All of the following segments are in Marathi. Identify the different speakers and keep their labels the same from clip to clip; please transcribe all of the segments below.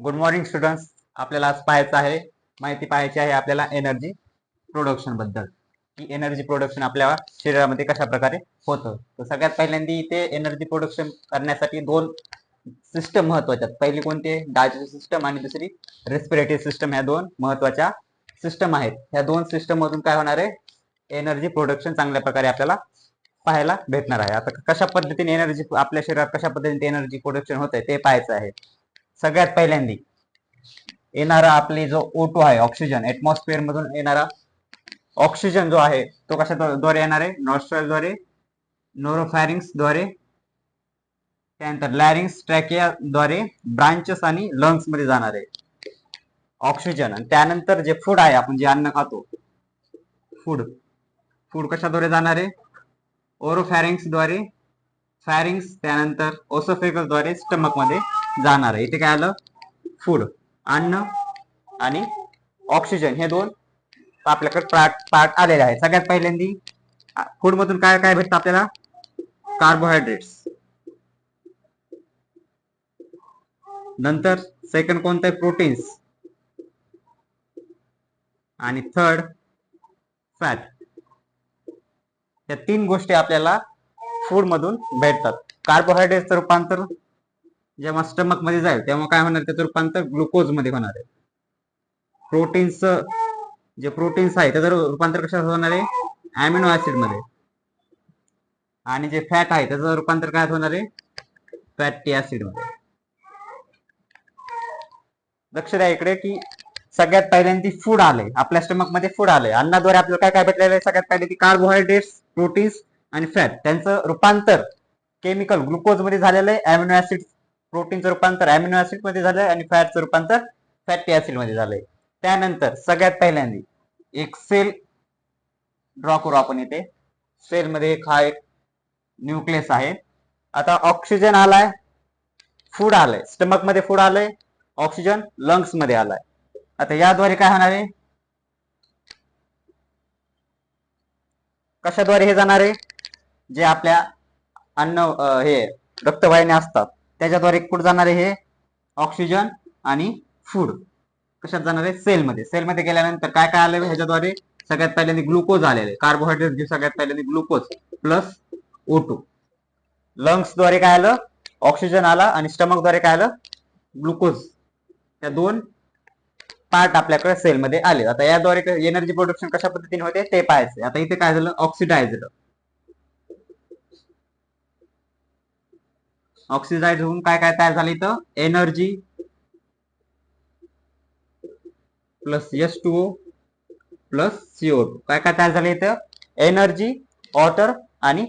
Speaker 1: Good morning students. आपल्याला आज पाहायचं आहे, माहिती पाहायची आहे आपल्याला एनर्जी प्रोडक्शन बद्दल, की एनर्जी प्रोडक्शन आपल्या शरीरामध्ये कशा प्रकारे होतं. तर सगळ्यात पहिल्यांदा इथे एनर्जी प्रोडक्शन करण्यासाठी दोन सिस्टम महत्वाच्या आहेत. पहिली कोणती? डायजेस्टिव्ह सिस्टम आणि दुसरी रेस्पिरेटरी सिस्टम. ह्या दोन महत्वाच्या सिस्टम आहेत. ह्या दोन सिस्टम मधून काय होणार आहे? एनर्जी प्रोडक्शन चांगल्या प्रकारे आपल्याला पाहायला भेटणार आहे. आता कशा पद्धतीने एनर्जी आपल्या शरीरात कशा पद्धतीने एनर्जी प्रोडक्शन होत आहे ते पाहायचं आहे. सगळ्यात पहिल्यांदा येणारा आपली जो O2 आहे, ऑक्सिजन, ऍटमॉस्फिअर मधून येणारा ऑक्सिजन जो आहे तो कशाद्वारे येणार आहे? नॉस्ट्रलद्वारे, नोरोफॅरिंग्स द्वारे, त्यानंतर लॅरिंग्स, ट्रॅकियाद्वारे, ब्रांचेस आणि लंग्स मध्ये जाणार आहे ऑक्सिजन. आणि त्यानंतर जे फूड आहे, आपण जे अन्न खातो, फूड कशाद्वारे जाणार आहे? ओरोफॅरिंग्स द्वारे, फॅरिंग्स, त्यानंतर ओसोफेगस द्वारे स्टमक मध्ये जाणार आहे. इथे काय आलं? फूड, अन्न आणि ऑक्सिजन हे दोन आपल्याकडे पार्ट आलेले आहेत. सगळ्यात पहिल्यांदा फूड मधून काय काय भेटतं आपल्याला? कार्बोहायड्रेट्स. नंतर सेकंड कोणतं आहे? प्रोटीन्स. आणि थर्ड फॅट. या तीन गोष्टी आपल्याला फूड मधून भेटतात. कार्बोहायड्रेटचं रूपांतर जेव्हा स्टमक मध्ये जाईल तेव्हा काय होणार? त्याचं रूपांतर ग्लुकोज मध्ये होणार आहे. प्रोटीन्सचं जे प्रोटीन्स आहे त्याचं रूपांतर कशात होणार आहे? अॅमिनो ऍसिड मध्ये. आणि जे फॅट आहे त्याचं रूपांतर काय होणार आहे? फॅटी ऍसिड मध्ये. लक्ष द्या इकडे की सगळ्यात पहिल्यांदा फूड आले आपल्या स्टमक मध्ये. फूड आले, अन्नाद्वारे आपल्याला काय काय भेटलेलं आहे? सगळ्यात पहिल्यांदा कार्बोहायड्रेट्स, प्रोटीन्स आणि फॅट. त्यांचं रूपांतर केमिकल ग्लुकोज मध्ये झालेलं आहे. अॅमिनो ऍसिड, प्रोटीनचं रूपांतर अॅमिनो ऍसिड मध्ये झालंय आणि फॅटचं रूपांतर फॅटी ऍसिड मध्ये झालंय. त्यानंतर सगळ्यात पहिल्यांदा एक सेल ड्रॉ करू आपण इथे. सेल मध्ये एक न्यूक्लियस आहे. आता ऑक्सिजन आलाय, फूड आलंय, स्टमक मध्ये फूड आलंय, ऑक्सिजन लंग्स मध्ये आलाय. आता याद्वारे काय होणार आहे? कशाद्वारे हे जाणार आहे? जे आपल्या अन्न हे रक्तवाहिन्या असतात त्याच्याद्वारे कुठे जाणार आहे? हे ऑक्सिजन आणि फूड कशात जाणार आहे? सेलमध्ये. सेलमध्ये गेल्यानंतर काय काय आलं ह्याच्याद्वारे? सगळ्यात पहिल्यांदा ग्लुकोज आलेले, कार्बोहायड्रेट सगळ्यात पहिल्यांदा ग्लुकोज प्लस O2. लंग्स द्वारे काय आलं? ऑक्सिजन आला आणि स्टमक द्वारे काय आलं? ग्लुकोज. या दोन पार्ट आपल्याकडे सेलमध्ये आले. आता याद्वारे एनर्जी प्रोडक्शन कशा पद्धतीने होते ते पाहायचं. आता इथे काय झालं? ऑक्सिडाइज्ड होऊन काय काय तयार झालं इथं? Energy plus H2O plus CO2. काय काय तयार झाले इथं? एनर्जी, वॉटर आणि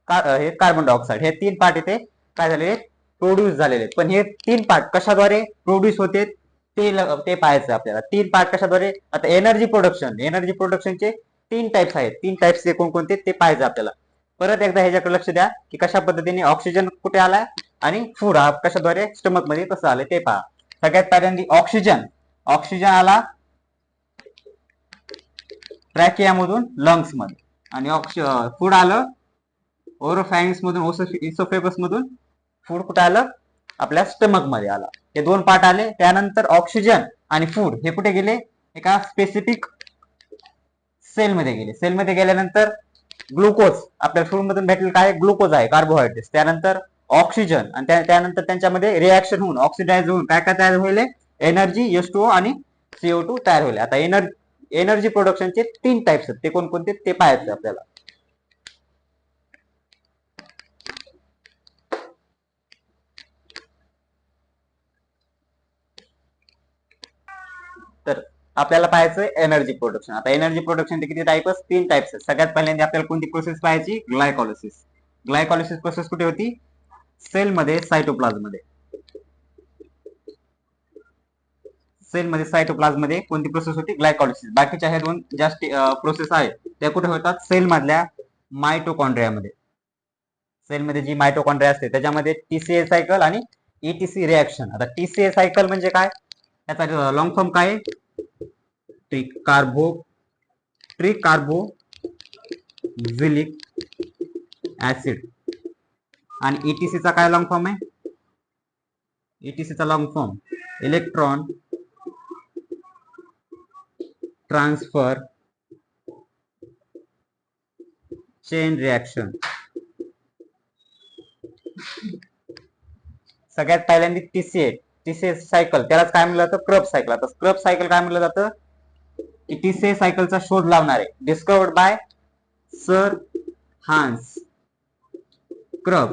Speaker 1: हे कार्बन डायऑक्साइड. हे तीन पार्ट इथे काय झाले? प्रोड्यूस झालेले. पण हे तीन पार्ट कशाद्वारे प्रोड्यूस होते ते पाहायचं आपल्याला. तीन पार्ट कशाद्वारे? आता एनर्जी प्रोडक्शनचे तीन टाइप्स आहेत. तीन टाइप्स कोणकोणते ते पाहायचं आपल्याला. परत एकदा ह्याच्याकडे लक्ष द्या की कशा पद्धतीने ऑक्सिजन कुठे आलाय आणि फूड हा कशाद्वारे स्टमक मध्ये कसं आलंय ते पहा. सगळ्यात पहिल्यांदा ऑक्सिजन आला ट्रॅकियामधून लंग्स मध्ये, आणि फूड आलं ओरोफॅरिंग्स मधून, इसोफेगस मधून. फूड कुठे आलं? आपल्या स्टमक मध्ये आला. हे दोन पार्ट आले. त्यानंतर ऑक्सिजन आणि फूड हे कुठे गेले? एका स्पेसिफिक सेलमध्ये गेले. सेलमध्ये गेल्यानंतर ग्लुकोज आपल्या फूड मधून भेटलेलं काय? ग्लुकोज आहे, कार्बोहायड्रेट. त्यानंतर ऑक्सिजन आणि त्यानंतर त्यांच्यामध्ये रिॲक्शन होऊन ऑक्सिडाइज होऊन काय काय तयार होईल? एनर्जी, H2O आणि CO2 तयार होईल. आता एनर्जी प्रोडक्शनचे तीन टाइप्स आहेत. ते कोणकोणते ते पाहायचं आपल्याला. तर आपल्याला पाहायचं एनर्जी प्रोडक्शन. आता एनर्जी प्रोडक्शनचे किती टाइप्स? तीन टाइप्स आहेत. सगळ्यात पहिल्यांदा आपल्याला कोणती प्रोसेस पाहायची? ग्लायकॉलिसिस प्रोसेस कुठे होती? सेलमध्ये, सायटोप्लाझममध्ये. सायटोप्लाझममध्ये कोणती प्रोसेस होती? ग्लायकॉलिसिस. बाकीच्या ह्या दोन जास्त प्रोसेस आहेत त्या कुठे होतात? सेल मधल्या मायटोकॉन्ड्रियामध्ये. सेलमध्ये जी मायटोकॉन्ड्रिया असते त्याच्यामध्ये TCA सायकल आणि ETC रिॲक्शन. आता TCA सायकल म्हणजे काय? त्याचा लॉंग फॉर्म काय? ट्रिकार्बोक्झिलिक ऍसिड. आणि ETC चा काय लॉंग फॉर्म आहे? ETC चा long form electron transfer chain reaction. सगळ्यात पहिल्यांदा टीसीए सायकल, त्यालाच काय म्हणलं जातं, क्रब सायकल. आता क्रब सायकल काय म्हणलं जातं की टीसीए सायकलचा शोध लावणारे, डिस्कवर्ड बाय सर हान्स क्रब,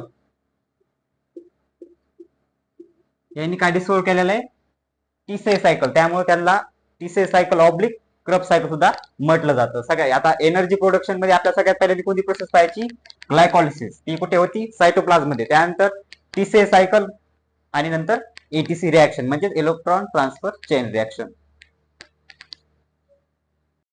Speaker 1: यांनी काय डिस्कवर केलेलं आहे, टीसीए सायकल. त्यामुळे त्याला टीसीए सायकल ऑब्लिक क्रब सायकल सुद्धा म्हटलं जातं. सगळ्या आता एनर्जी प्रोडक्शन मध्ये आपल्या सगळ्यात पहिल्यांदा कोणती प्रोसेस पाहायची, ग्लायकॉलिसिस. ती कुठे होती, सायटोप्लाझ्म मध्ये. त्यानंतर टीसीए सायकल आणि नंतर एटीसी रिॲक्शन म्हणजे इलेक्ट्रॉन ट्रान्सफर चेन रिॲक्शन.